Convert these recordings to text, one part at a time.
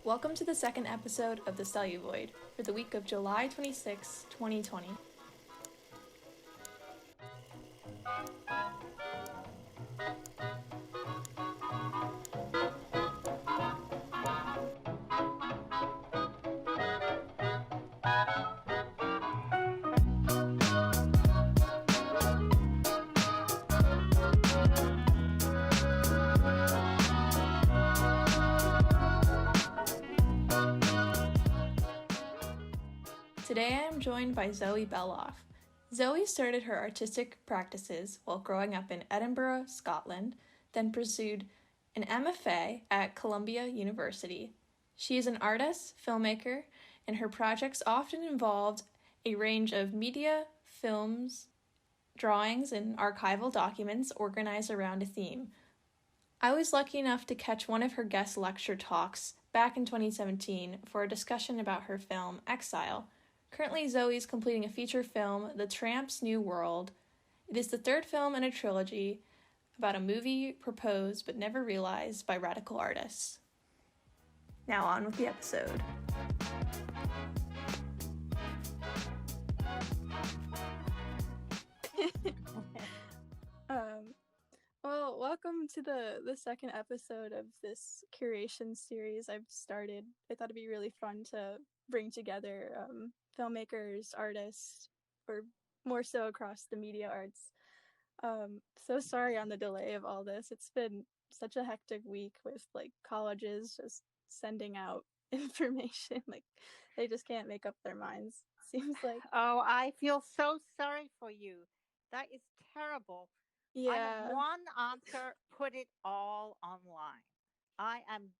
Welcome to the second episode of the Celluvoid for the week of July 26, 2020. Today I am joined by Zoe Beloff. Zoe started her artistic practices while growing up in Edinburgh, Scotland, then pursued an MFA at Columbia University. She is an artist, filmmaker, and her projects often involved a range of media, films, drawings, and archival documents organized around a theme. I was lucky enough to catch one of her guest lecture talks back in 2017 for a discussion about her film Exile. Currently, Zoe is completing a feature film, The Tramp's New World. It is the third film in a trilogy about a movie proposed but never realized by radical artists. Now on with the episode. Well, welcome to the second episode of this curation series I've started. I thought it'd be really fun to bring together filmmakers, artists, or more so across the media arts. So sorry on the delay of all this. It's been such a hectic week with colleges just sending out information. They just can't make up their minds. Seems like. Oh, I feel so sorry for you. That is terrible. Yeah. I have one answer, put it all online. I am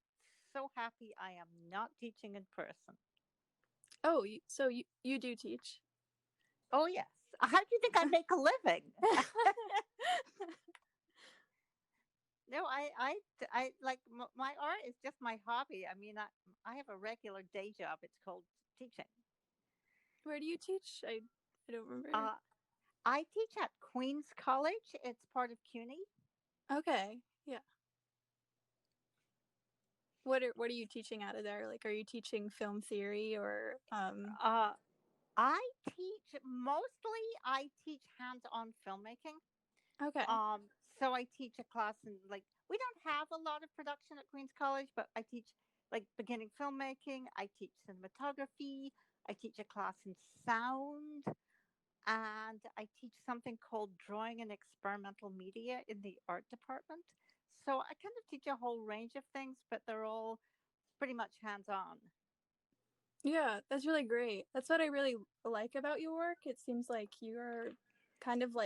so happy I am not teaching in person. Oh, so you do teach? Oh, yes. How do you think I make a living? No, I like my art is just my hobby. I mean, I have a regular day job. It's called teaching. Where do you teach? I don't remember. I teach at Queen's College. It's part of Coney. Okay, yeah. What are you teaching out of there? Are you teaching film theory or? I teach hands-on filmmaking. Okay. So I teach a class in we don't have a lot of production at Queen's College, but I teach beginning filmmaking. I teach cinematography. I teach a class in sound. And I teach something called drawing and experimental media in the art department. So I kind of teach a whole range of things, but they're all pretty much hands-on. Yeah, that's really great. That's what I really like about your work. It seems like you're kind of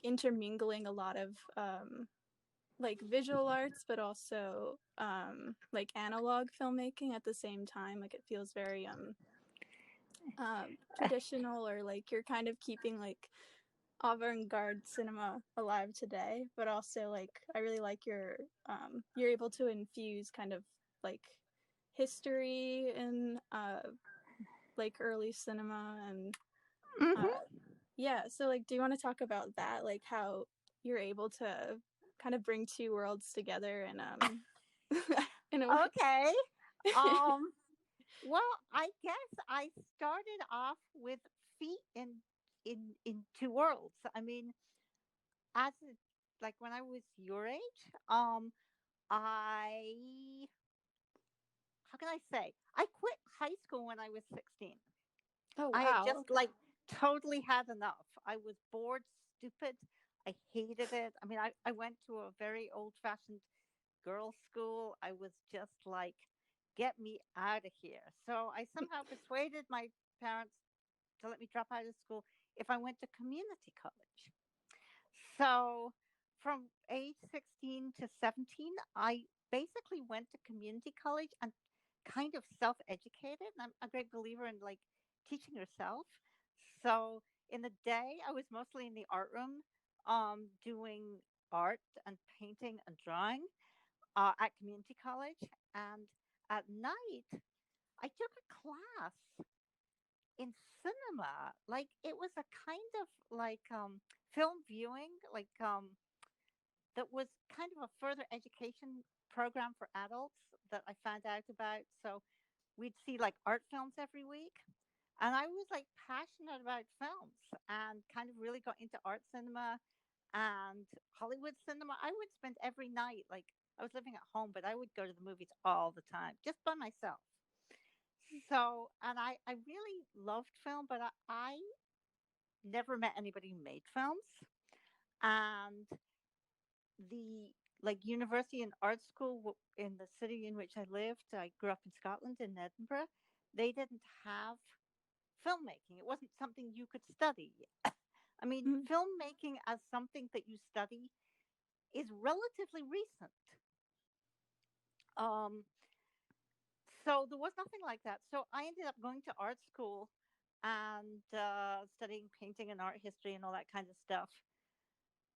intermingling a lot of visual arts, but also analog filmmaking at the same time. It feels very traditional, or you're kind of keeping avant-garde cinema alive today, but also I really like you're able to infuse kind of history in early cinema and yeah. So do you want to talk about that, how you're able to kind of bring two worlds together and in a way? Okay. Well, I guess I started off with feet in two worlds. I mean, when I was your age, how can I say? I quit high school when I was 16. Oh, wow. I had just totally had enough. I was bored, stupid. I hated it. I mean, I went to a very old-fashioned girls' school. I was just get me out of here. So I somehow persuaded my parents to let me drop out of school if I went to community college. So from age 16 to 17, I basically went to community college and kind of self-educated. I'm a great believer in teaching yourself. So in the day, I was mostly in the art room, doing art and painting and drawing at community college. And at night, I took a class in cinema. It was a kind of film viewing, that was kind of a further education program for adults that I found out about. So we'd see like art films every week. And I was like passionate about films and kind of really got into art cinema and Hollywood cinema. I would spend every night, like I was living at home, but I would go to the movies all the time just by myself. So, and I really loved film, but I never met anybody who made films. And the like university and art school in the city in which I lived, I grew up in Scotland, in Edinburgh, they didn't have filmmaking. It wasn't something you could study. I mean, filmmaking as something that you study is relatively recent. Um, so there was nothing like that. So I ended up going to art school and studying painting and art history and all that kind of stuff.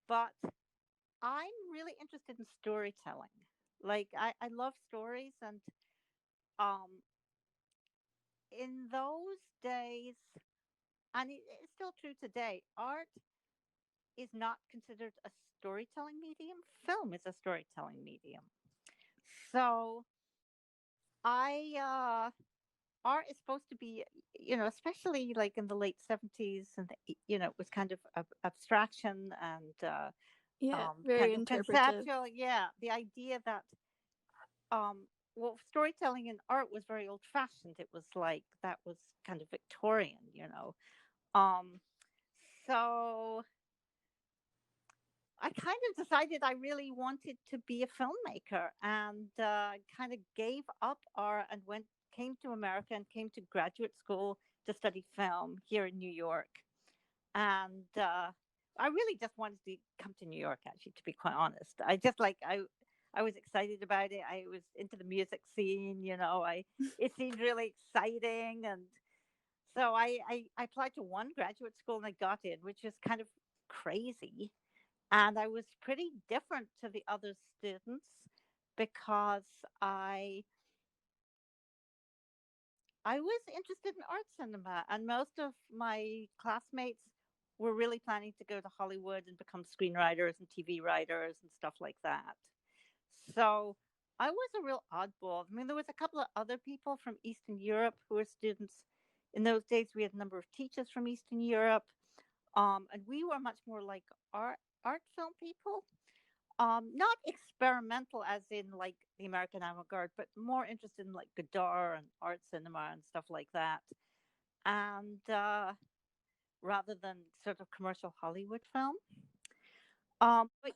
But I'm really interested in storytelling. Like I love stories, and um, in those days, and it's still true today, art is not considered a storytelling medium. Film is a storytelling medium. So I art is supposed to be, especially like in the late 70s, and it was kind of abstraction and very kind of interpretive. conceptual. Yeah, the idea that um, well, storytelling in art was very old fashioned. It was like that was kind of Victorian. Um, so I kind of decided I really wanted to be a filmmaker, and kind of gave up art and came to America and came to graduate school to study film here in New York. And I really just wanted to come to New York, actually, to be quite honest. I was excited about it. I was into the music scene, it seemed really exciting. And so I applied to one graduate school and I got in, which is kind of crazy. And I was pretty different to the other students because I was interested in art cinema, and most of my classmates were really planning to go to Hollywood and become screenwriters and TV writers and stuff like that. So I was a real oddball. I mean, there was a couple of other people from Eastern Europe who were students. In those days, we had a number of teachers from Eastern Europe, and we were much more like art film people. Not experimental as in like the American avant-garde, but more interested in like Godard and art cinema and stuff like that. And rather than sort of commercial Hollywood film. But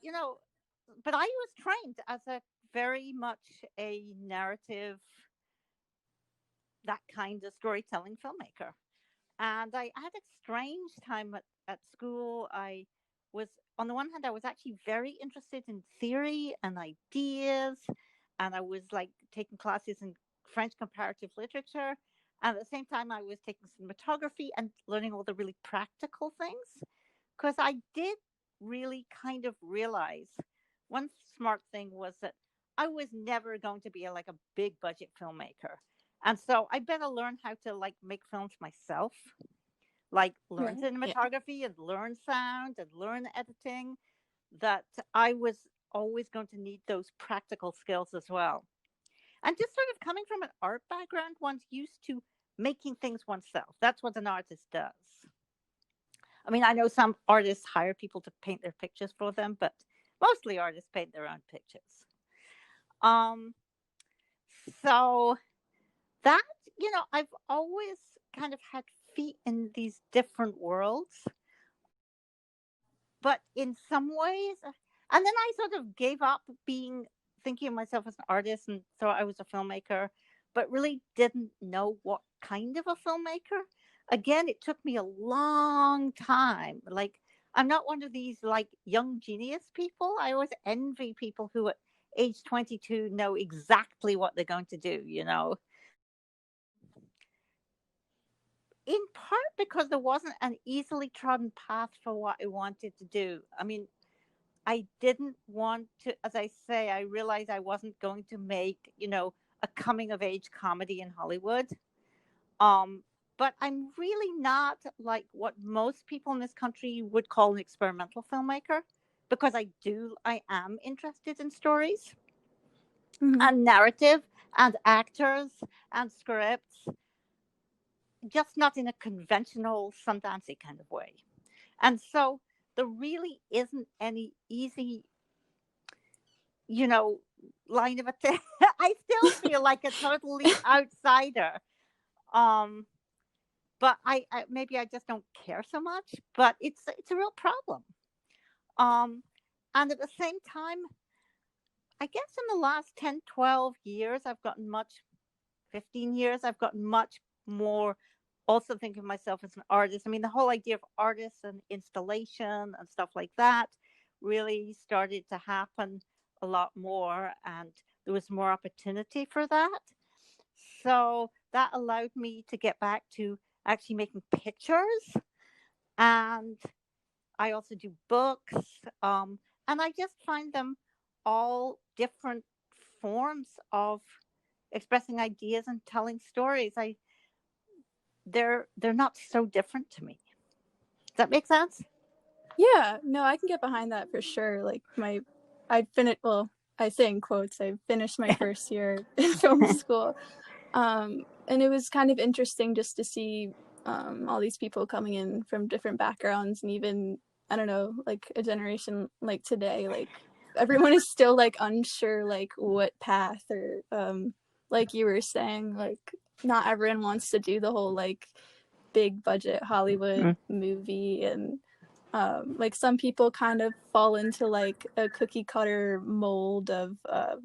but I was trained as a very much a narrative, that kind of storytelling filmmaker. And I had a strange time at school. I was, on the one hand, I was actually very interested in theory and ideas, and I was like taking classes in French comparative literature. And at the same time, I was taking cinematography and learning all the really practical things, because I did really kind of realize one smart thing was that I was never going to be like a big budget filmmaker. And so I better learn how to like make films myself, like learn cinematography and learn sound and learn editing, that I was always going to need those practical skills as well. And just sort of coming from an art background, one's used to making things oneself. That's what an artist does. I mean, I know some artists hire people to paint their pictures for them, but mostly artists paint their own pictures. Um, so that, I've always kind of had feet in these different worlds, but in some ways, and then I sort of gave up thinking of myself as an artist and thought I was a filmmaker, but really didn't know what kind of a filmmaker. Again, it took me a long time. Like, I'm not one of these like young genius people. I always envy people who at age 22 know exactly what they're going to do, In part because there wasn't an easily trodden path for what I wanted to do. I mean, I didn't want to, as I say, I realized I wasn't going to make, a coming of age comedy in Hollywood. But I'm really not like what most people in this country would call an experimental filmmaker, because I am interested in stories. Mm-hmm. and narrative and actors and scripts, just not in a conventional Sundancey kind of way. And so there really isn't any easy, you know, line of attack. I still feel like a totally outsider. Um, but I maybe I just don't care so much. But it's a real problem. Um, and at the same time, I guess in the last 10, 12 years, I've gotten much 15 years, I've gotten much more also thinking of myself as an artist. I mean, the whole idea of artists and installation and stuff like that really started to happen a lot more, and there was more opportunity for that. So that allowed me to get back to actually making pictures. And I also do books. And I just find them all different forms of expressing ideas and telling stories. They're not so different to me. Does that make sense? Yeah, no, I can get behind that for sure. Like I finished, well, I say in quotes, I finished my first year in film school. And it was kind of interesting just to see all these people coming in from different backgrounds, and even, I don't know, like a generation like today, like everyone is still like unsure like what path, or like you were saying, like not everyone wants to do the whole like big budget Hollywood movie, and like some people kind of fall into like a cookie cutter mold of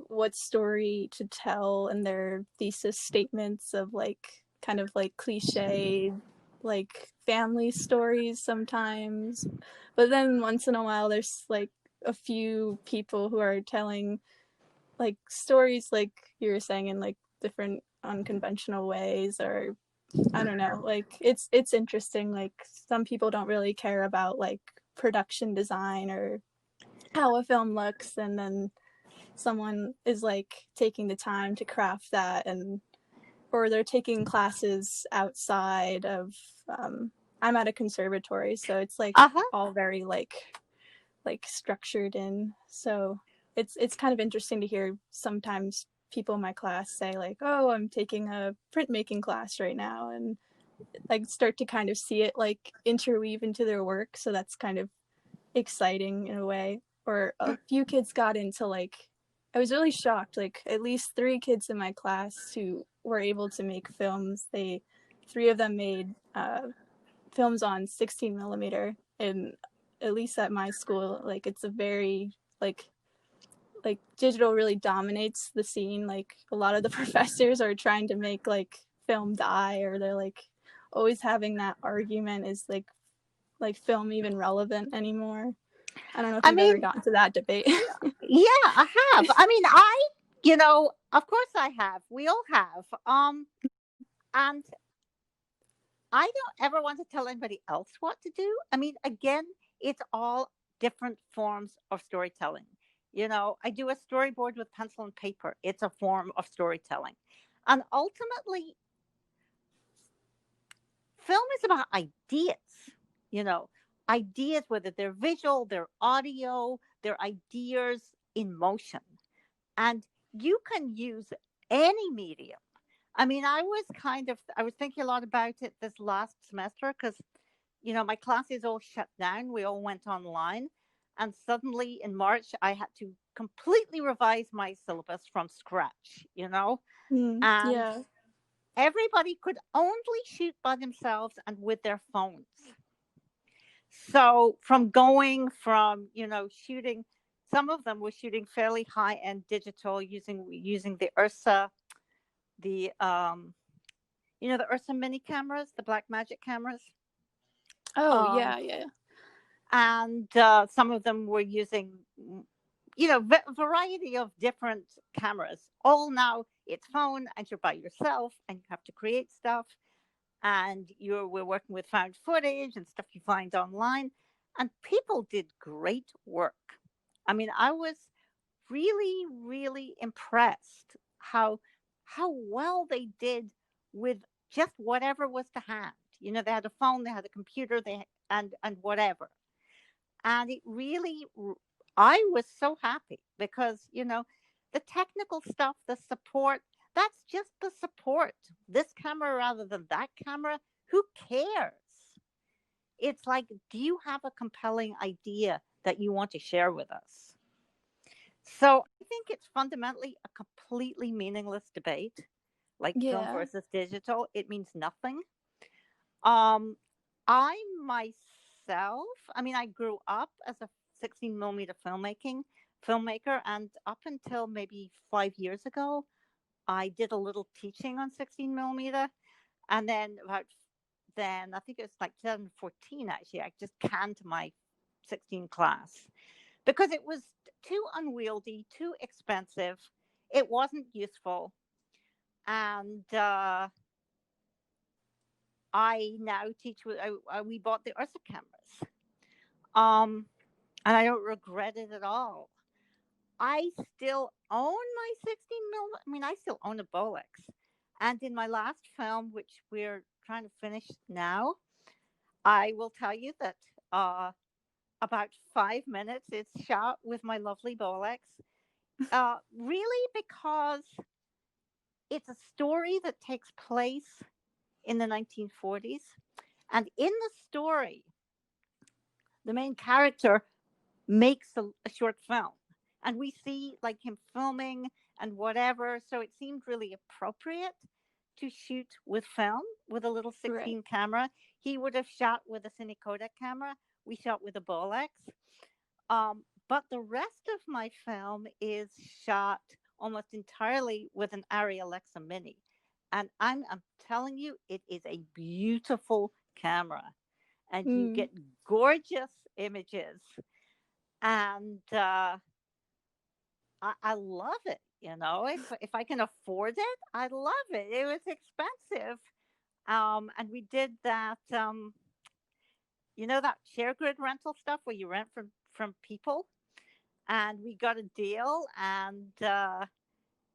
what story to tell, and their thesis statements of like kind of like cliche like family stories sometimes. But then once in a while there's like a few people who are telling like stories like you were saying in like different unconventional ways, or I don't know, like it's interesting. Like some people don't really care about like production design or how a film looks, and then someone is like taking the time to craft that, and or they're taking classes outside of I'm at a conservatory, so it's like Uh-huh. all very like structured in. So it's kind of interesting to hear sometimes people in my class say like, oh, I'm taking a printmaking class right now, and like start to kind of see it like interweave into their work. So that's kind of exciting in a way. Or a few kids got into like, I was really shocked, like at least 3 kids in my class who were able to make films. 3 of them made films on 16 millimeter, and at least at my school, like it's a very like digital really dominates the scene. Like a lot of the professors are trying to make like film die, or they're like always having that argument, is like film even relevant anymore? I don't know if I you've ever mean, gotten to that debate. yeah, I have. I mean, of course I have. We all have. And I don't ever want to tell anybody else what to do. I mean, again, it's all different forms of storytelling. I do a storyboard with pencil and paper. It's a form of storytelling. And ultimately, film is about ideas, you know, ideas, whether they're visual, they're audio, they're ideas in motion. And you can use any medium. I mean, I was thinking a lot about it this last semester because, my classes all shut down. We all went online. And suddenly in March, I had to completely revise my syllabus from scratch. And Yeah. everybody could only shoot by themselves and with their phones. So shooting, some of them were shooting fairly high end digital using the Ursa, the the Ursa mini cameras, the Black Magic cameras. Oh Um, yeah, yeah. and some of them were using, a variety of different cameras. All now it's phone, and you're by yourself, and you have to create stuff. And we're working with found footage and stuff you find online, and people did great work. I mean, I was really, really impressed how well they did with just whatever was to hand. They had a phone, they had a computer, and whatever. And it really, I was so happy because The technical stuff, the support, that's just the support. This camera rather than that camera, who cares? It's like, do you have a compelling idea that you want to share with us? So I think it's fundamentally a completely meaningless debate, like film Yeah. versus digital. It means nothing. Um, I myself, I mean, I grew up as a 16 millimeter filmmaker, and up until maybe 5 years ago, I did a little teaching on 16 millimeter, and then I think it was like 2014. Actually, I just canned my 16 class because it was too unwieldy, too expensive. It wasn't useful, and I now teach with. We bought the Ursa cameras, and I don't regret it at all. I still own my 16 mil. I mean, I still own a Bolex. And in my last film, which we're trying to finish now, I will tell you that about 5 minutes it's shot with my lovely Bolex. Really, because it's a story that takes place in the 1940s. And in the story, the main character makes a short film. And we see like him filming and whatever. So it seemed really appropriate to shoot with film with a little 16 Right. camera. He would have shot with a Cine Kodak camera. We shot with a Bolex. But the rest of my film is shot almost entirely with an Arri Alexa Mini. And I'm telling you, it is a beautiful camera. And you Mm. get gorgeous images. And I love it. You know, if I can afford it, I love it. It was expensive, and we did that. That share grid rental stuff where you rent from people, and we got a deal, and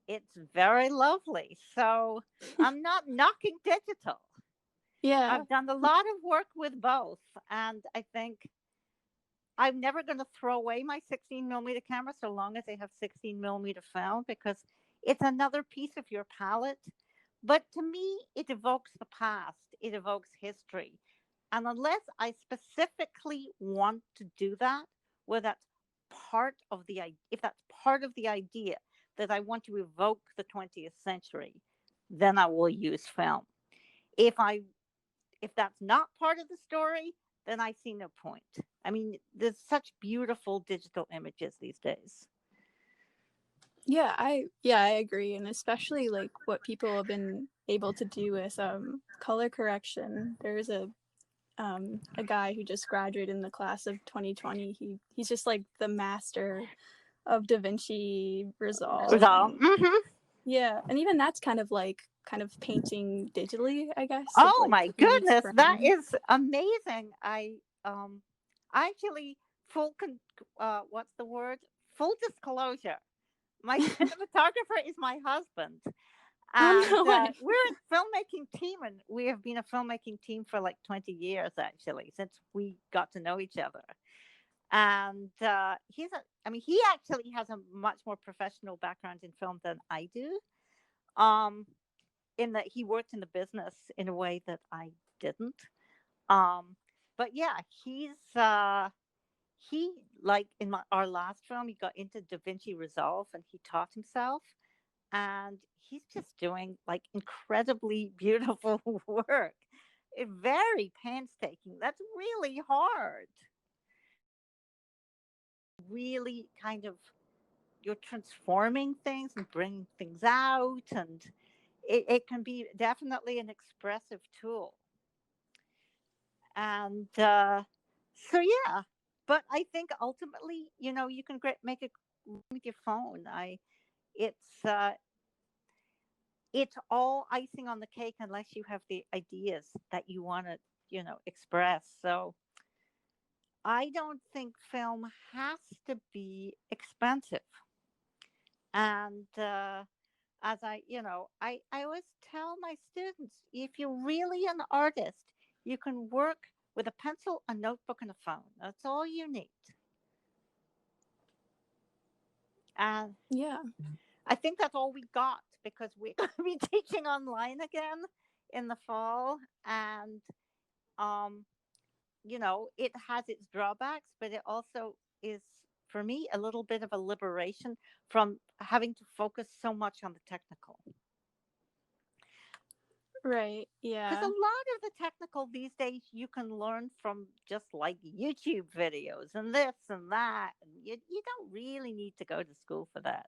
it's very lovely. So I'm not knocking digital. Yeah. I've done a lot of work with both, and I think I'm never going to throw away my 16 millimeter camera so long as I have 16 millimeter film because it's another piece of your palette. But to me, it evokes the past, it evokes history. And unless I specifically want to do that, where that's if that's part of the idea that I want to evoke the 20th century, then I will use film. If I if that's not part of the story, then I see no point. I mean, there's such beautiful digital images these days. I agree, and especially like what people have been able to do with color correction. There's a guy who just graduated in the class of 2020. He's just like the master of DaVinci Resolve, So, and and even that's kind of painting digitally, I guess, of oh like my taking each goodness, that frame. is amazing. I actually what's the word? Full disclosure. My cinematographer is my husband. Oh And no way! we're a filmmaking team, and we have been a filmmaking team for like 20 years, actually, since we got to know each other. And he actually has a much more professional background in film than I do. Um, in that he worked in the business in a way that I didn't. Um, but yeah, he like in our last film, he got into DaVinci Resolve and he taught himself, and he's just doing like incredibly beautiful work. Very painstaking. That's really hard. Really kind of you're transforming things and bringing things out, and it can be definitely an expressive tool. And so yeah, but I think ultimately, you can make it with your phone. It's uh, it's all icing on the cake unless you have the ideas that you want to, express. So I don't think film has to be expensive. And as I always tell my students, if you're really an artist, you can work with a pencil, a notebook, and a phone. That's all you need. And Yeah. I think that's all we got because we're going to be teaching online again in the fall. And, um, it has its drawbacks, but it also is, for me, a little bit of a liberation from having to focus so much on the technical. Right. Because Yeah. a lot of the technical these days you can learn from just like YouTube videos and this and that. And you don't really need to go to school for that.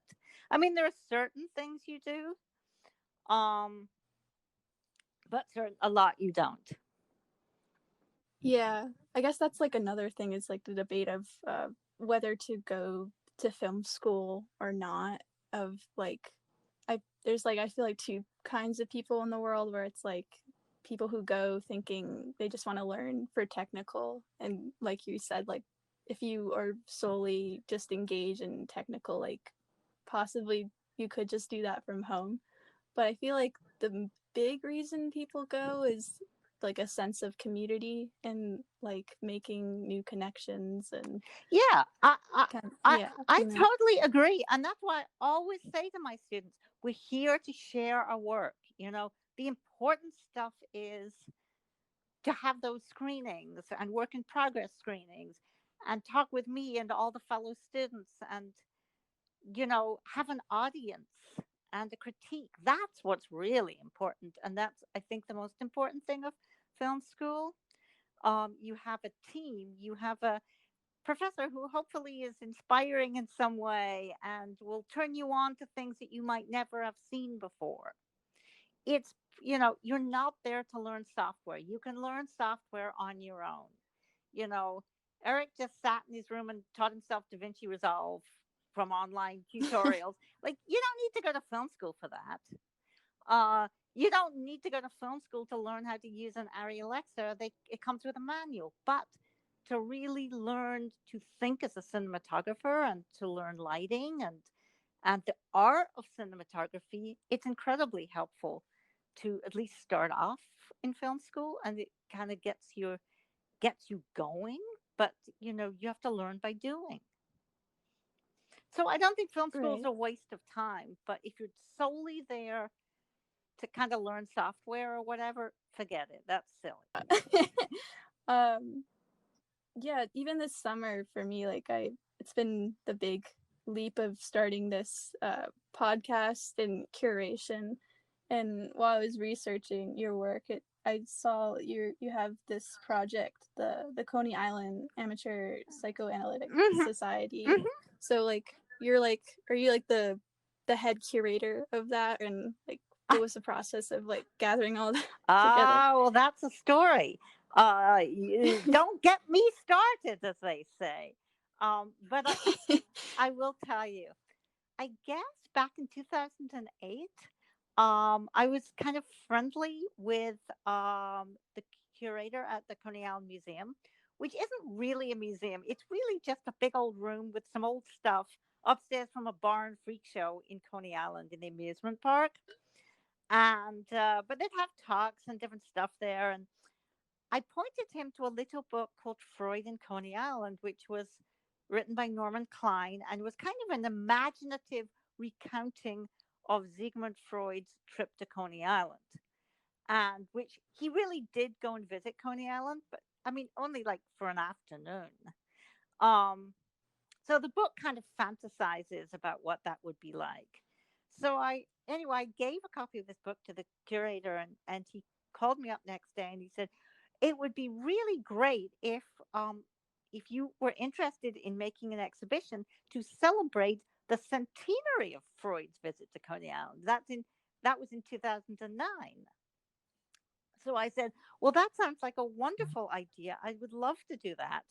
I mean, there are certain things you do, um, but a lot you don't. Yeah. I guess that's like another thing is like the debate of whether to go to film school or not. Of like, there's like I feel like two kinds of people in the world where it's like people who go thinking they just want to learn for technical, and like you said, like if you are solely just engaged in technical, like possibly you could just do that from home. But I feel like the big reason people go is like a sense of community and like making new connections and Yeah, kind of, I, yeah, I you know. totally agree. And that's why I always say to my students, we're here to share our work. The important stuff is to have those screenings and work in progress screenings and talk with me and all the fellow students and, have an audience and a critique. That's what's really important. And that's, I think, the most important thing of film school. You have a team, you have a professor who hopefully is inspiring in some way and will turn you on to things that you might never have seen before. It's, you're not there to learn software. You can learn software on your own. You know, Eric just sat in his room and taught himself DaVinci Resolve from online tutorials. Like, you don't need to go to film school for that. You don't need to go to film school to learn how to use an Arri Alexa. It comes with a manual. But to really learn to think as a cinematographer and to learn lighting and the art of cinematography, it's incredibly helpful to at least start off in film school, and it kind of gets you going. But you have to learn by doing. So I don't think film school is Right. a waste of time. But if you're solely there to kind of learn software or whatever, forget it. That's silly. um yeah, even this summer for me, like it's been the big leap of starting this podcast and curation. And while I was researching your work, I saw you have this project, the Coney Island Amateur Psychoanalytic Hmm. Society. Hmm. So like you're like, are you like the head curator of that, and like what was the process of like gathering all that together? Well, that's a story. Don't get me started, as they say. But I will tell you, I guess back in 2008, I was kind of friendly with the curator at the Coney Island Museum, which isn't really a museum. It's really just a big old room with some old stuff upstairs from a bar and freak show in Coney Island in the amusement park. And but they'd have talks and different stuff there. And I pointed him to a little book called Freud in Coney Island, which was written by Norman Klein and was kind of an imaginative recounting of Sigmund Freud's trip to Coney Island, and which he really did go and visit Coney Island, but I mean, only like for an afternoon. Um, so the book kind of fantasizes about what that would be like. So I gave a copy of this book to the curator, and he called me up next day and he said, it would be really great if you were interested in making an exhibition to celebrate the centenary of Freud's visit to Coney Island. That was in 2009. So I said, well, that sounds like a wonderful idea. I would love to do that.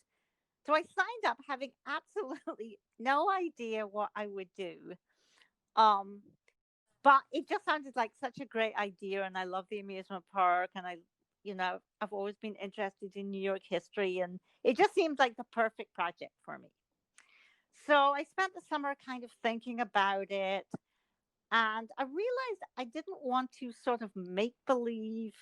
So I signed up having absolutely no idea what I would do. Um, but it just sounded like such a great idea. And I love the amusement park. And I've always been interested in New York history. And it just seemed like the perfect project for me. So I spent the summer kind of thinking about it. And I realized I didn't want to sort of make believe.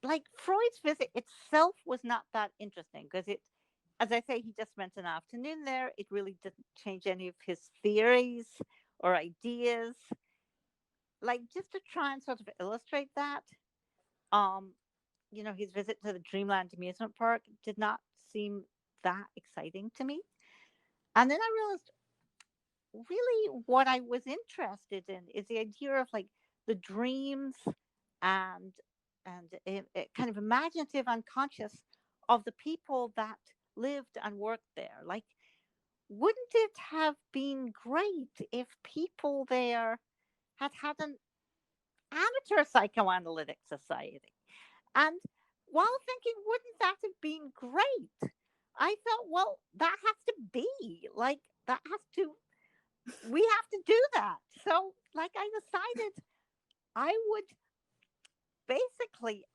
Like Freud's visit itself was not that interesting because as I say, he just spent an afternoon there. It really didn't change any of his theories or ideas. Like, just to try and sort of illustrate that, um, his visit to the Dreamland amusement park did not seem that exciting to me. And then I realized really what I was interested in is the idea of like the dreams and kind of imaginative unconscious of the people that lived and worked there. Like, wouldn't it have been great if people there had had an amateur psychoanalytic society? And while thinking, wouldn't that have been great? I thought, well, that has to be like, that has to, we have to do that. So, like, I decided I would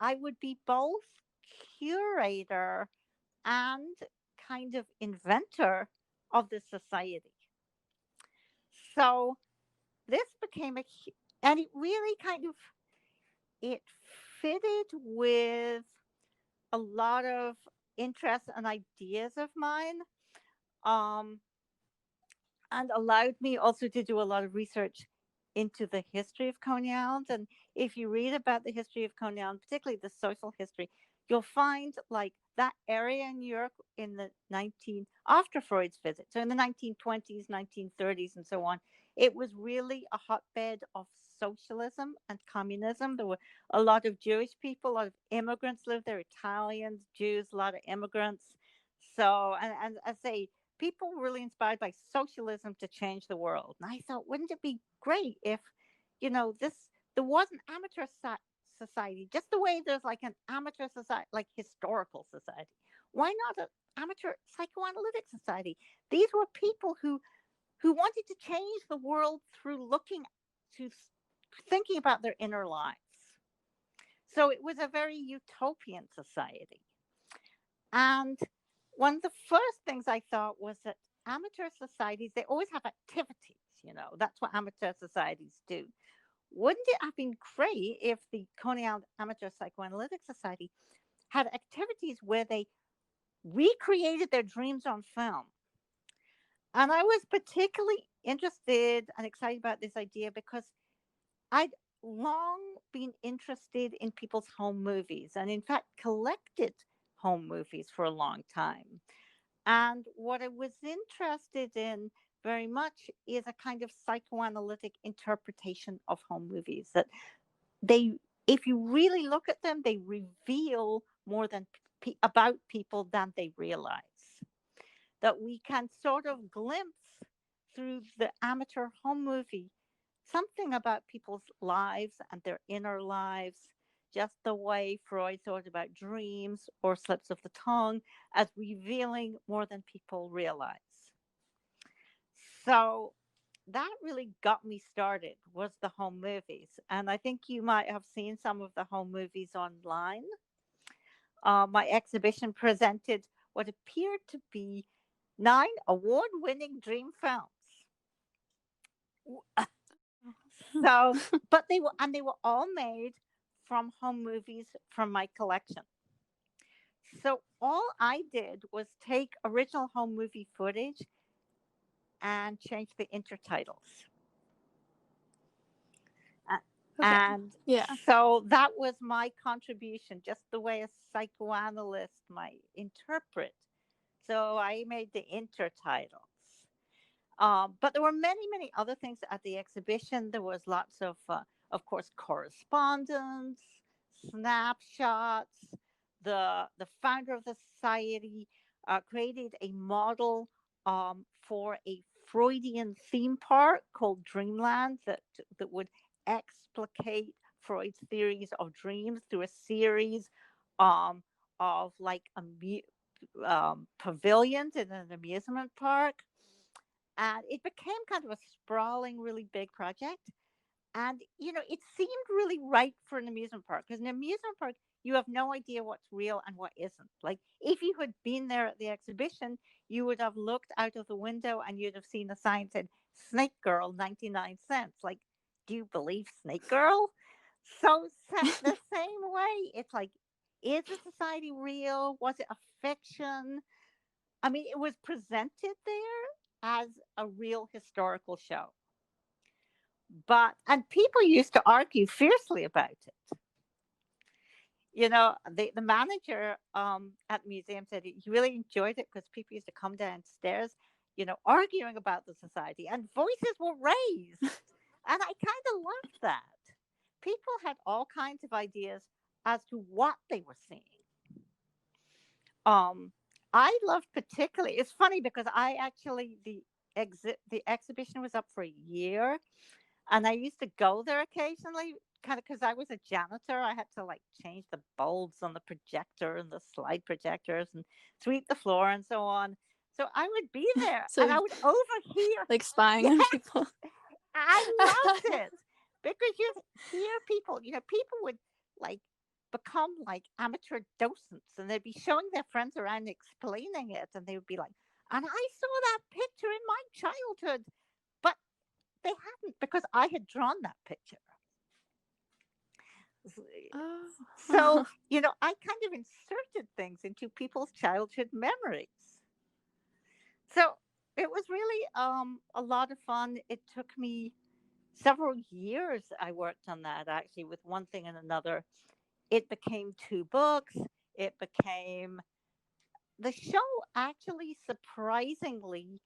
I would be both curator and kind of inventor of the society. So, this became and it really kind of, it fitted with a lot of interests and ideas of mine, um, and allowed me also to do a lot of research into the history of Coney Island. And if you read about the history of Coney Island, particularly the social history, you'll find like that area in New York in the after Freud's visit, so in the 1920s, 1930s, and so on, it was really a hotbed of socialism and communism. There were a lot of Jewish people, a lot of immigrants lived there, Italians, Jews, a lot of immigrants. So, and I say, people were really inspired by socialism to change the world. And I thought, wouldn't it be great if, this, there was an amateur society, just the way there's like an amateur society, like historical society. Why not an amateur psychoanalytic society? These were people who wanted to change the world through looking to thinking about their inner lives. So it was a very utopian society. And one of the first things I thought was that amateur societies, they always have activities, that's what amateur societies do. Wouldn't it have been great if the Coney Island Amateur Psychoanalytic Society had activities where they recreated their dreams on film? And I was particularly interested and excited about this idea because I'd long been interested in people's home movies and, in fact, collected home movies for a long time. And what I was interested in very much is a kind of psychoanalytic interpretation of home movies that they, if you really look at them, they reveal more than about people than they realize. That we can sort of glimpse through the amateur home movie something about people's lives and their inner lives, just the way Freud thought about dreams or slips of the tongue as revealing more than people realize. So that really got me started, was the home movies. And I think you might have seen some of the home movies online. My exhibition presented what appeared to be 9 award-winning dream films. So, but they were all made from home movies from my collection. So all I did was take original home movie footage and change the intertitles. Okay. And Yeah. so that was my contribution, just the way a psychoanalyst might interpret. So I made the intertitles. But there were many, many other things at the exhibition. There was lots of course, correspondence, snapshots. The founder of the society created a model for a Freudian theme park called Dreamland that would explicate Freud's theories of dreams through a series um, of like pavilions in an amusement park. And it became kind of a sprawling, really big project. And, it seemed really right for an amusement park because an amusement park, you have no idea what's real and what isn't. Like, if you had been there at the exhibition, you would have looked out of the window and you'd have seen a sign that said Snake Girl, 99 cents. Like, do you believe Snake Girl? So, the same way, it's like, is the society real? Was it a fiction? I mean, it was presented there as a real historical show. And people used to argue fiercely about it. The manager at the museum said he really enjoyed it because people used to come downstairs, arguing about the society, and voices were raised. And I kind of loved that. People had all kinds of ideas as to what they were seeing. Um, I loved particularly. It's funny because I actually the exhibition was up for a year, and I used to go there occasionally, kind of because I was a janitor. I had to like change the bulbs on the projector and the slide projectors and sweep the floor and so on. So I would be there So and I would overhear. like spying on Yes, people. I loved it because you hear people, people would like become like amateur docents and they'd be showing their friends around and explaining it. And they would be like, and I saw that picture in my childhood. But they hadn't, because I had drawn that picture. Oh. So, I kind of inserted things into people's childhood memories. So it was really a lot of fun. It took me several years. I worked on that actually with one thing and another. It became 2 books. It became the show actually surprisingly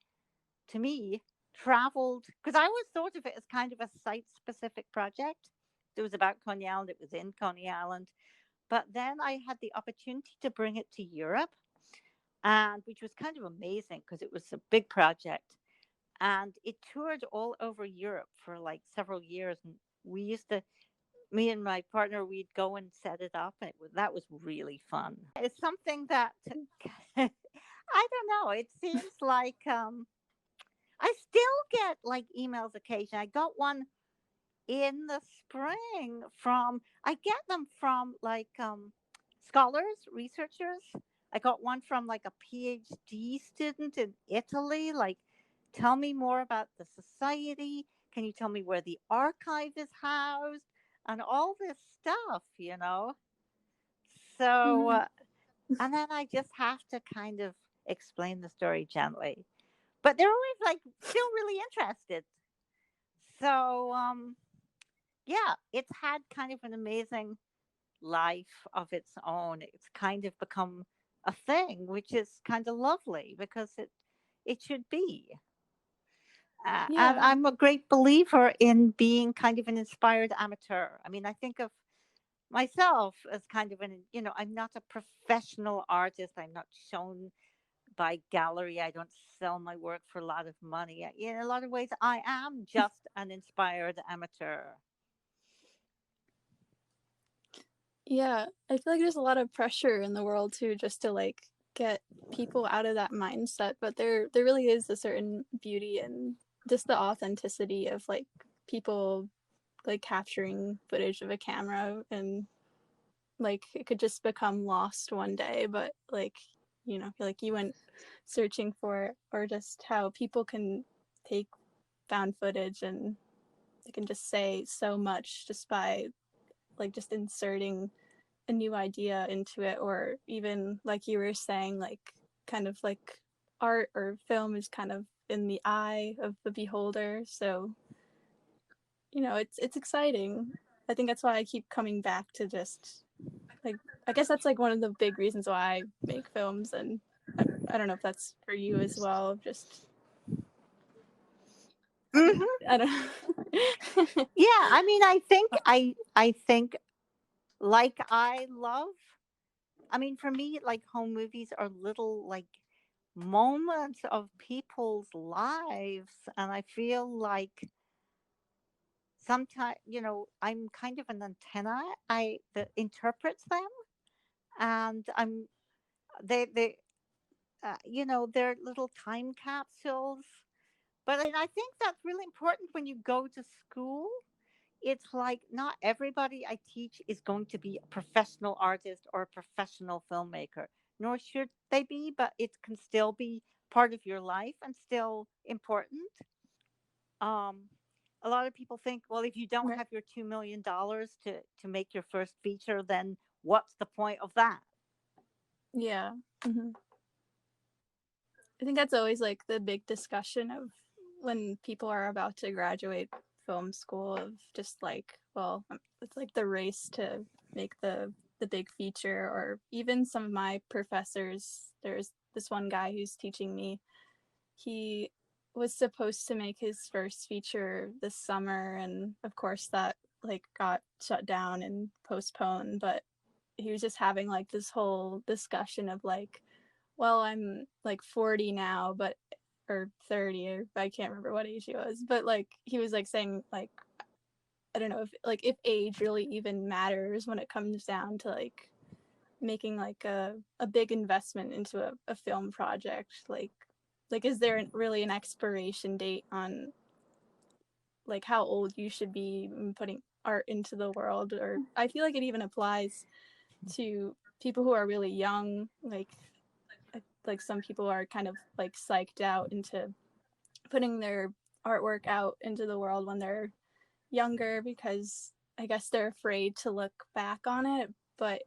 to me traveled because I always thought of it as kind of a site specific project. It was about Coney Island, it was in Coney Island. But then I had the opportunity to bring it to Europe, and which was kind of amazing because it was a big project. And it toured all over Europe for like several years. And we used to, me and my partner, we'd go and set it up, and that was really fun. It's something that I don't know. It seems like I still get like emails occasionally. I got one in the spring I get them from like scholars, researchers. I got one from like a PhD student in Italy, like, tell me more about the society. Can you tell me where the archive is housed? And all this stuff. So, and then I just have to kind of explain the story gently. But they're always like still really interested. So, yeah, it's had kind of an amazing life of its own. It's kind of become a thing, which is kind of lovely because it should be. And Yeah. I'm a great believer in being kind of an inspired amateur. I mean, I think of myself as kind of I'm not a professional artist. I'm not shown by gallery. I don't sell my work for a lot of money. In a lot of ways, I am just an inspired amateur. Yeah, I feel like there's a lot of pressure in the world too, just to like get people out of that mindset. But there really is a certain beauty in just the authenticity of like people like capturing footage of a camera, and like it could just become lost one day. But like like you went searching for it, or just how people can take found footage and they can just say so much just by like just inserting a new idea into it, or even like you were saying, like kind of like art or film is kind of in the eye of the beholder. So it's exciting. I think that's why I keep coming back to just like, I guess that's like one of the big reasons why I make films. And I don't know if that's for you as well, just Mm-hmm. I don't know. Yeah, I mean, I think like I love. I mean, for me, like home movies are little like moments of people's lives, and I feel like sometimes I'm kind of an antenna I that interprets them, and they're little time capsules. But I think that's really important when you go to school. It's like not everybody I teach is going to be a professional artist or a professional filmmaker, nor should they be, but it can still be part of your life and still important. Um, a lot of people think, well, if you don't Right. have your $2 million to make your first feature, then what's the point of that? Yeah. Mm-hmm. I think that's always like the big discussion of when people are about to graduate film school, of just like, well, it's like the race to make the big feature. Or even some of my professors, there's this one guy who's teaching me, he was supposed to make his first feature this summer, and of course that like got shut down and postponed. But he was just having like this whole discussion of like, well, I'm like 40 now, but or 30, or I can't remember what age he was, but like he was like saying like, I don't know if age really even matters when it comes down to like making like a big investment into a film project. Like is there really an expiration date on like how old you should be putting art into the world? Or I feel like it even applies to people who are really young. Like some people are kind of like psyched out into putting their artwork out into the world when they're younger, because I guess they're afraid to look back on it. But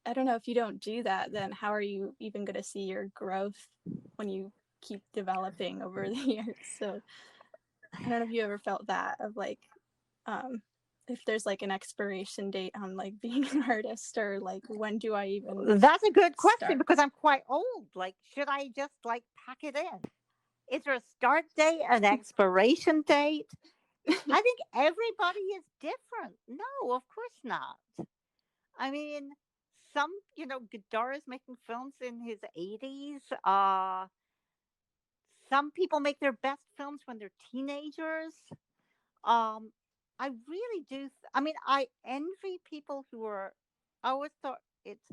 I don't know, if you don't do that, then how are you even going to see your growth when you keep developing over the years? So I don't know if you ever felt that, of like, if there's like an expiration date on like being an artist, or like when do I even That's a good question start? because I'm quite old. Like, should I just like pack it in? Is there a start date, an expiration date? I think everybody is different. No, of course not. I mean, some, Godard is making films in his 80s. Some people make their best films when they're teenagers. Um, I really do. I mean, I envy people who are. I always thought it's.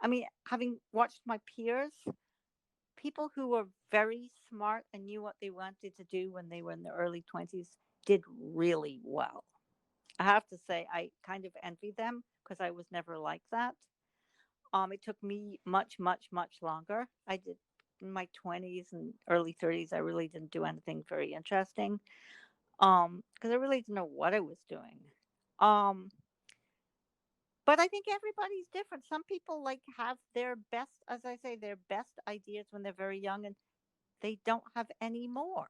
I mean, having watched my peers, people who were very smart and knew what they wanted to do when they were in their early 20s did really well. I have to say, I kind of envy them because I was never like that. It took me much, much, much longer. I did in my 20s and early 30s. I really didn't do anything very interesting. Because I really didn't know what I was doing. Um, but I think everybody's different. Some people like have their best, as I say, their best ideas when they're very young, and they don't have any more.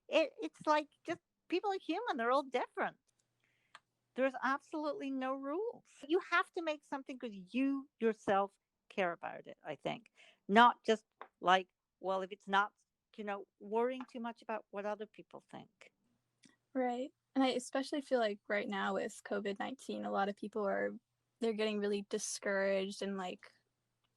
It's like just people are human. They're all different. There's absolutely no rules. You have to make something because you yourself care about it, I think. Not just like, well, if it's not, worrying too much about what other people think. Right. And I especially feel like right now with COVID-19, a lot of people they're getting really discouraged, and like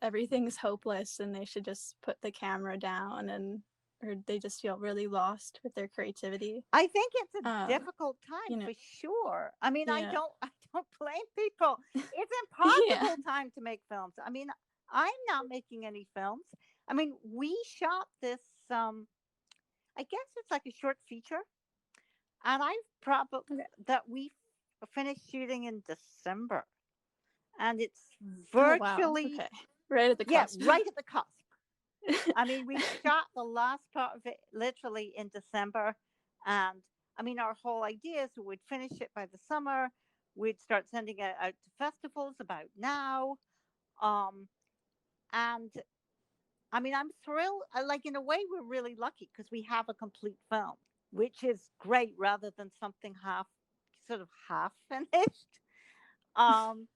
everything's hopeless and they should just put the camera down, and or they just feel really lost with their creativity. I think it's a difficult time for sure. I mean, yeah. I don't blame people. It's Yeah. impossible time to make films. I mean, I'm not making any films. I mean, we shot this I guess it's like a short feature, and I've probably that we finished shooting in December, and it's Oh wow. virtually Okay. Right at the cusp. right at the cusp. I mean, we shot the last part of it literally in December, and I mean, our whole idea is we'd finish it by the summer. We'd start sending it out to festivals about now, and I mean, I'm thrilled. Like in a way, we're really lucky because we have a complete film, which is great rather than something sort of half finished. Um,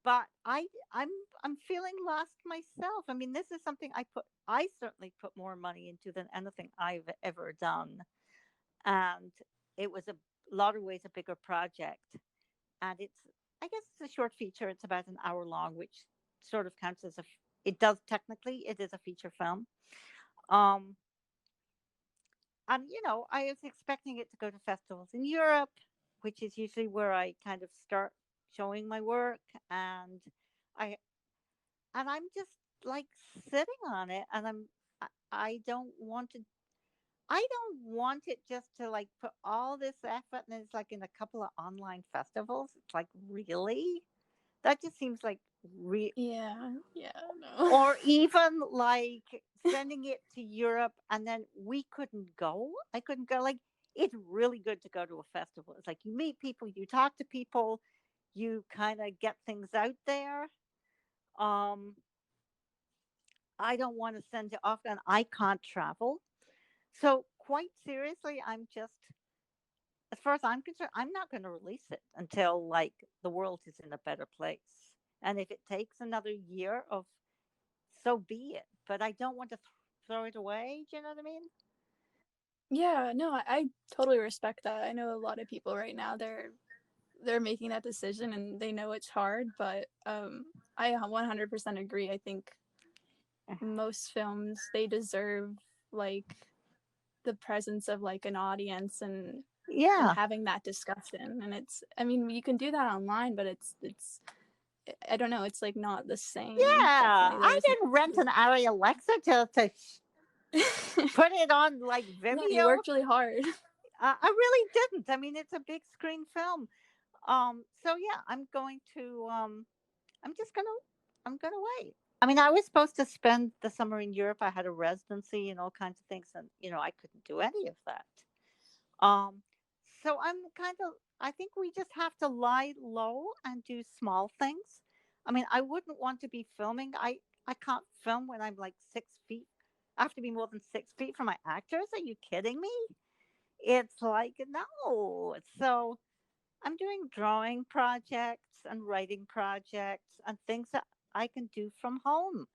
but I'm feeling lost myself. I mean, this is something I certainly put more money into than anything I've ever done, and it was a lot of ways a bigger project. And I guess it's a short feature. It's about an hour long, which sort of counts as it does technically, it is a feature film. Um, and I was expecting it to go to festivals in Europe, which is usually where I kind of start showing my work, and I I'm just like sitting on it, and I don't want to. I don't want it just to like put all this effort and it's like in a couple of online festivals. It's like really, that just seems like Yeah. No. or even like sending it to Europe and then we couldn't go. I couldn't go. Like it's really good to go to a festival. It's like you meet people, you talk to people, you kind of get things out there. Um, I don't want to send it off, and I can't travel. So, quite seriously, I'm just, as far as I'm concerned, I'm not going to release it until like the world is in a better place. And if it takes another year of, so be it. But I don't want to throw it away. Do you know what I mean? Yeah, no, I totally respect that. I know a lot of people right now, they're making that decision and they know it's hard, but I 100% agree. I think most films, they deserve like the presence of like an audience and Yeah. having that discussion. And it's, I mean, you can do that online, but it's I don't know, it's like not the same. Yeah. Definitely there I isn't. didn't rent an Arri Alexa to put it on like Yeah, you Vimeo. worked really hard. I really didn't. I mean, it's a big screen film. So yeah, I'm just gonna, I'm gonna wait. I mean, I was supposed to spend the summer in Europe. I had a residency and all kinds of things, and I couldn't do any of that. Um, so I'm kind of, I think we just have to lie low and do small things. I mean, I wouldn't want to be filming. I can't film when I'm like 6 feet. I have to be more than 6 feet from my actors. Are you kidding me? It's like, no. So I'm doing drawing projects and writing projects and things that I can do from home.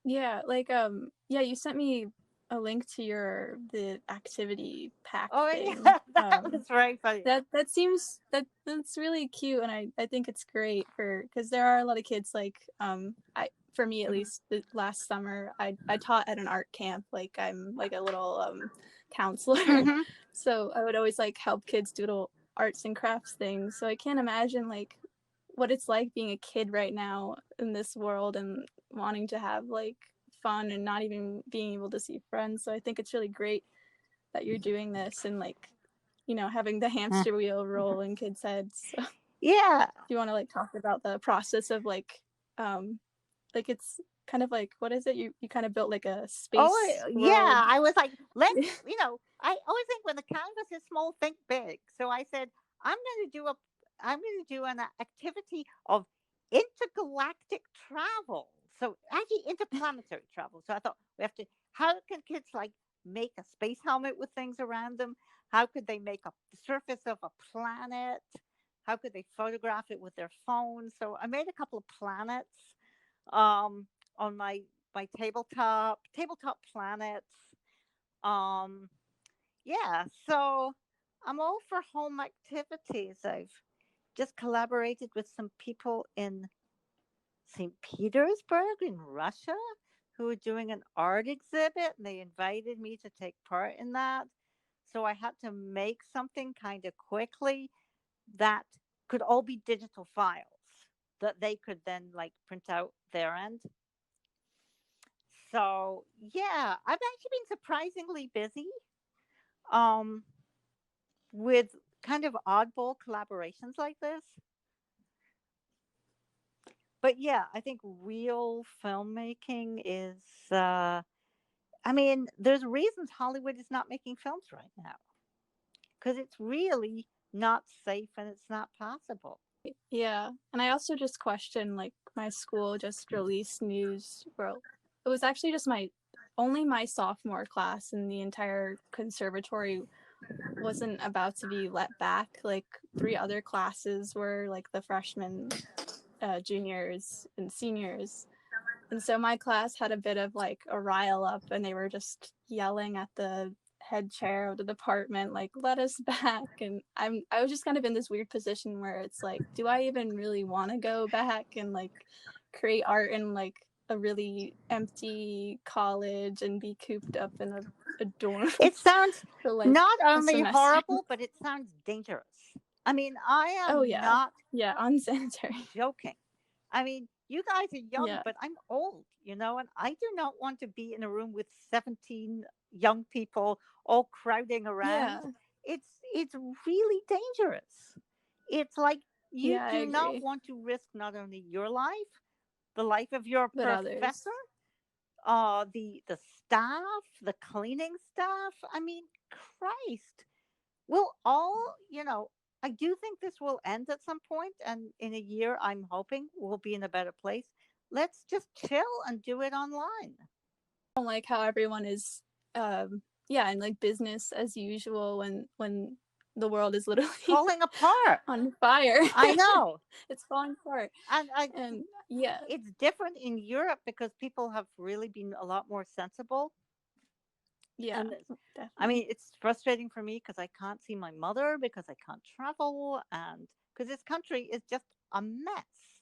Yeah, like yeah, you sent me a link to your the activity pack Oh, thing. yeah, that was very funny. That seems that's really cute, and I think it's great for because there are a lot of kids like I for me at Mhm. least last summer I taught at an art camp, like I'm like a little counselor. Mhm. So I would always like help kids do little arts and crafts things. So I can't imagine like what it's like being a kid right now in this world and wanting to have like fun and not even being able to see friends. So I think it's really great that you're doing this and like, you know, having the hamster wheel roll in kids' heads. So Yeah. if you want to like talk about the process of like it's kind of like what is it? You kind of built like a Oh, space yeah. world. I was like, I always think when the canvas is small, think big. So I said, I'm going to do a, I'm going to do an activity of intergalactic travel. So actually interplanetary travel. So I thought we have to, how can kids like make a space helmet with things around them? How could they make a the surface of a planet? How could they photograph it with their phones? So I made a couple of planets um, on my tabletop planets. Um, yeah, so I'm all for home activities. I've just collaborated with some people in St. Petersburg in Russia who are doing an art exhibit, and they invited me to take part in that. So I had to make something kind of quickly that could all be digital files that they could then like print out their end. So yeah, I've actually been surprisingly busy um, with kind of oddball collaborations like this. But yeah, I think real filmmaking is. I mean, there's reasons Hollywood is not making films right now because it's really not safe and it's not possible. Yeah. And I also just questioned like my school just released news. Well, it was actually just my only my sophomore class in the entire conservatory wasn't about to be let back. Like three other classes were like the freshmen, juniors, and seniors. And so my class had a bit of like a rile up, and they were just yelling at the head chair of the department, like, let us back. And I was just kind of in this weird position where it's like, do I even really want to go back and like create art in like a really empty college and be cooped up in a dorm It sounds for like not a only semester? horrible, but it sounds dangerous. I mean, I Oh am yeah. not Yeah, unsanitary. joking. I mean, you guys are young, Yeah. but I'm old, and I do not want to be in a room with 17 young people all crowding around. Yeah. It's really dangerous. It's like you Yeah, I do not agree. want to risk not only your life, the life of your But others. professor, the staff, the cleaning staff. I mean, Christ. We'll all, I do think this will end at some point, and in a year, I'm hoping we'll be in a better place. let's just chill and do it online. I don't like how everyone is, and like business as usual when the world is literally falling apart on fire. I know. It's falling apart. And yeah, it's different in Europe because people have really been a lot more sensible. Yeah, and definitely. I mean, it's frustrating for me because I can't see my mother, because I can't travel, and because this country is just a mess.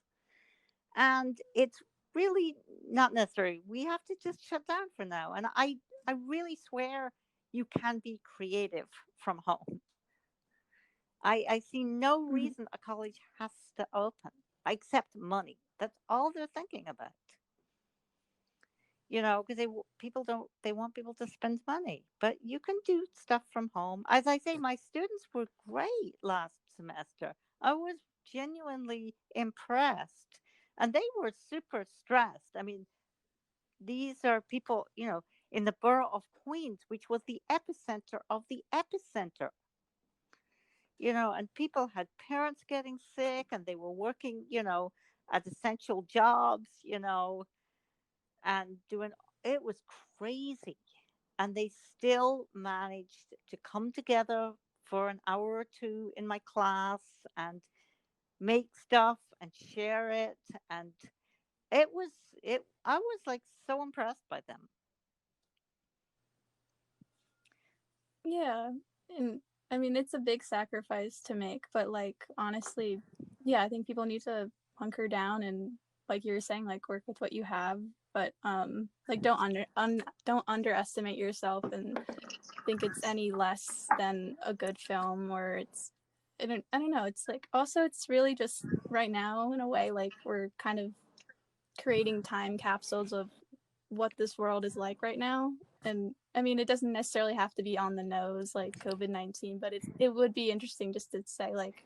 And it's really not necessary. We have to just shut down for now. And I really swear you can be creative from home. I see no reason a college has to open except money. That's all they're thinking about. Because they want people to spend money, but you can do stuff from home. As I say, my students were great last semester. I was genuinely impressed, and they were super stressed. I mean, these are people, in the borough of Queens, which was the epicenter of the epicenter. And people had parents getting sick, and they were working, at essential jobs, and doing it was crazy. And they still managed to come together for an hour or two in my class and make stuff and share it. And I was like so impressed by them. Yeah, and I mean it's a big sacrifice to make, but like honestly, I think people need to hunker down and, like you were saying, like work with what you have, but like don't underestimate yourself and think it's any less than a good film, or it's I don't know, it's like also it's really just right now in a way like we're kind of creating time capsules of what this world is like right now. And I mean, it doesn't necessarily have to be on the nose like COVID-19, but it would be interesting just to say like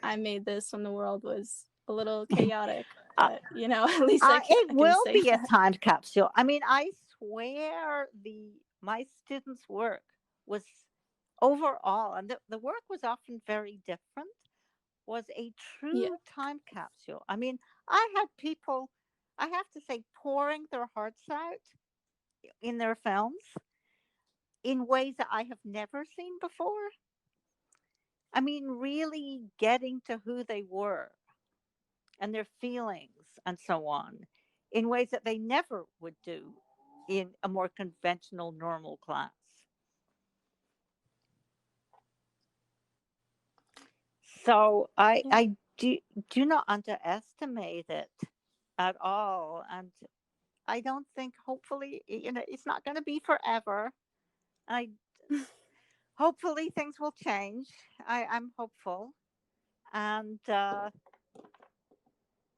I made this when the world was a little chaotic, but at least I can will say be that. a time capsule. I mean, I swear my students' work was overall, and the work was often very different, was a Yeah. true time capsule. I mean, I had people, I have to say, pouring their hearts out in their films in ways that I have never seen before. I mean, really getting to who they were and their feelings and so on in ways that they never would do in a more conventional, normal class. So Yeah. I do not underestimate it at all. And I don't think, hopefully, it's not going to be forever. I hopefully things will change. I'm hopeful, and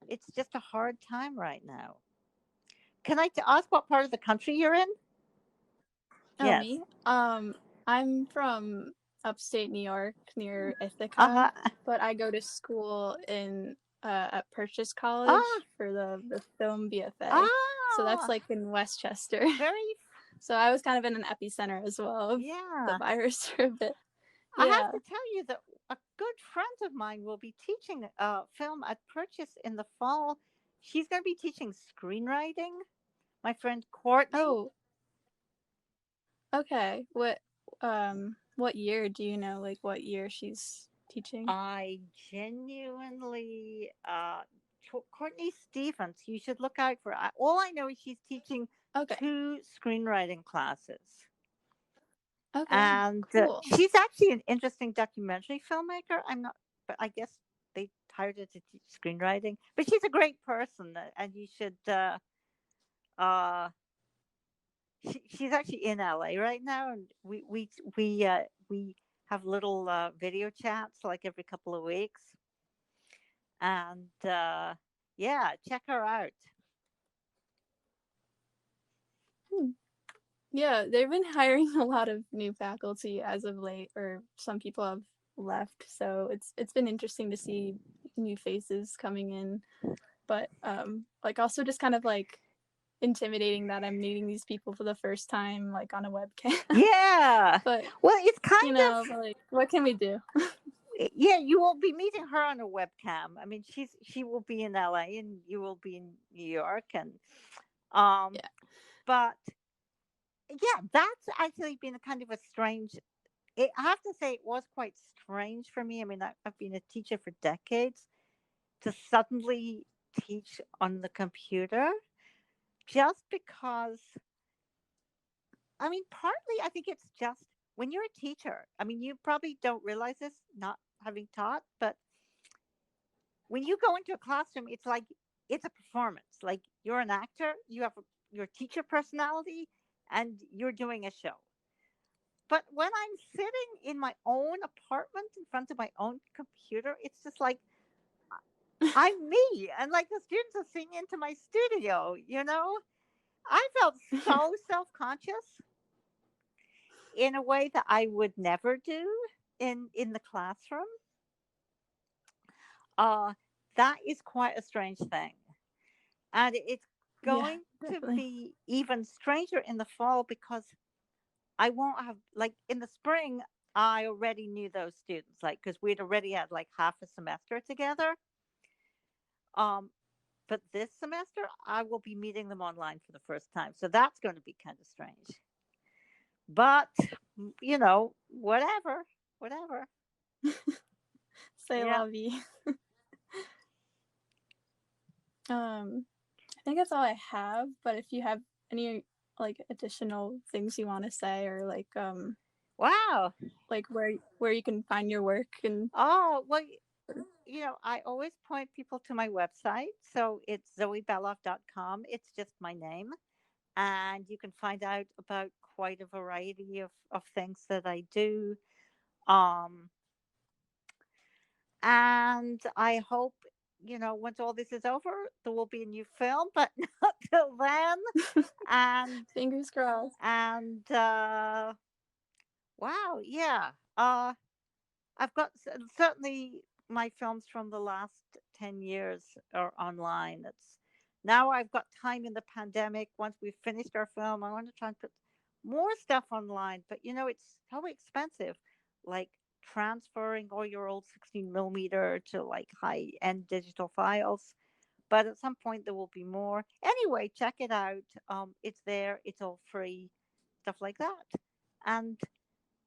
it's just a hard time right now. Can I ask what part of the country you're in? Oh, Yes. me? I'm from upstate New York near Ithaca, Uh-huh. but I go to school in at Purchase Ah, College for the film BFA. So that's ah, like in Westchester. very, So I was kind of in an epicenter as well of the yeah. virus for a bit. I have Yeah. to tell you that a good friend of mine will be teaching film at Purchase in the fall. She's going to be teaching screenwriting. My friend Courtney. Oh, okay. What year do you know? Like what year she's teaching? I genuinely, Courtney Stevens, you should look out for. All I know is she's teaching Okay. 2 screenwriting classes. Okay. And Cool. she's actually an interesting documentary filmmaker. I'm not, but I guess they hired her to teach screenwriting. But she's a great person, and you should. Uh, she's actually in LA right now, and we have little video chats like every couple of weeks, and yeah, check her out. Yeah, they've been hiring a lot of new faculty as of late, or some people have left. So it's been interesting to see new faces coming in, but like also just kind of like intimidating that I'm meeting these people for the first time like on a webcam. Yeah, But well, it's kind of but, like what can we do? Yeah, you will be meeting her on a webcam. I mean, she will be in LA and you will be in New York, and um, Yeah. but yeah, that's actually been a kind of a strange. I have to say, it was quite strange for me. I mean, I've been a teacher for decades. To suddenly teach on the computer, just because, I mean, partly I think it's just when you're a teacher, I mean, you probably don't realize this, not having taught, but when you go into a classroom, it's like it's a performance. Like you're an actor, you have your teacher personality, and you're doing a show. But when I'm sitting in my own apartment in front of my own computer, it's just like I'm me, and like the students are singing into my studio. I felt so self conscious in a way that I would never do in the classroom. Uh, that is quite a strange thing. And it's Yeah, going to definitely. be even stranger in the fall because I won't have, like, in the spring, I already knew those students, like, because we'd already had like half a semester together. Um, but this semester, I will be meeting them online for the first time. So that's going to be kind of strange. But, whatever, whatever. Say Yeah. la vie. I think that's all I have, but if you have any like additional things you want to say, or Wow. like where you can find your work and Oh, well, I always point people to my website. So it's zoebeloff.com. It's just my name. And you can find out about quite a variety of things that I do. Um, and I hope, once all this is over, there will be a new film, but not till then. And, fingers crossed. and, wow, yeah. I've got certainly my films from the last 10 years are online. It's now I've got time in the pandemic. Once we've finished our film, I want to try and put more stuff online. But it's so expensive, like transferring all your old 16 millimeter to like high end digital files. But at some point there will be more. Anyway, check it out. It's there. It's all free, stuff like that. And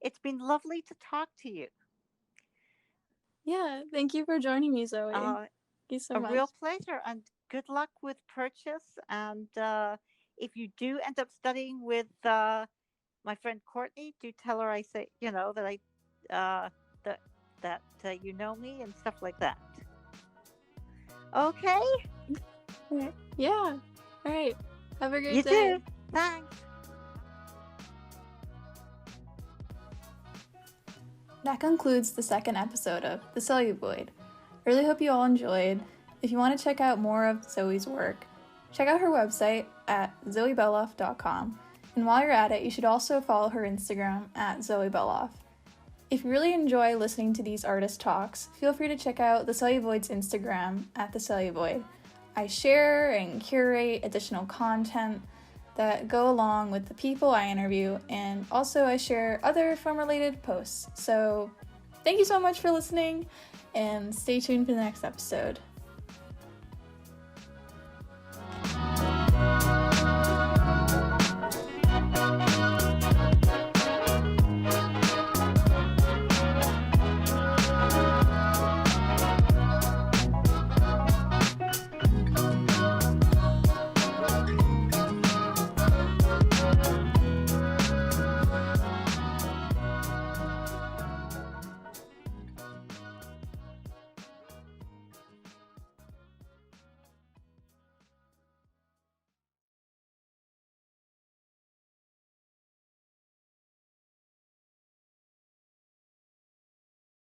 it's been lovely to talk to you. Yeah, thank you for joining me, Zoe. Uh, Thank you so a much. real pleasure, and good luck with purchase. And if you do end up studying with my friend Courtney, do tell her I say that uh, that you know me and stuff like that. Okay, Okay. Yeah. All right. Have a you great day. too. Thanks. That concludes the second episode of The Celluvoid. I really hope you all enjoyed. If you want to check out more of Zoe's work, check out her website at zoebeloff.com. And while you're at it, you should also follow her Instagram at Zoe Beloff. If you really enjoy listening to these artist talks, feel free to check out The Celluvoid's Instagram at The Celluvoid. I share and curate additional content that go along with the people I interview, and also I share other film-related posts. So thank you so much for listening, and stay tuned for the next episode.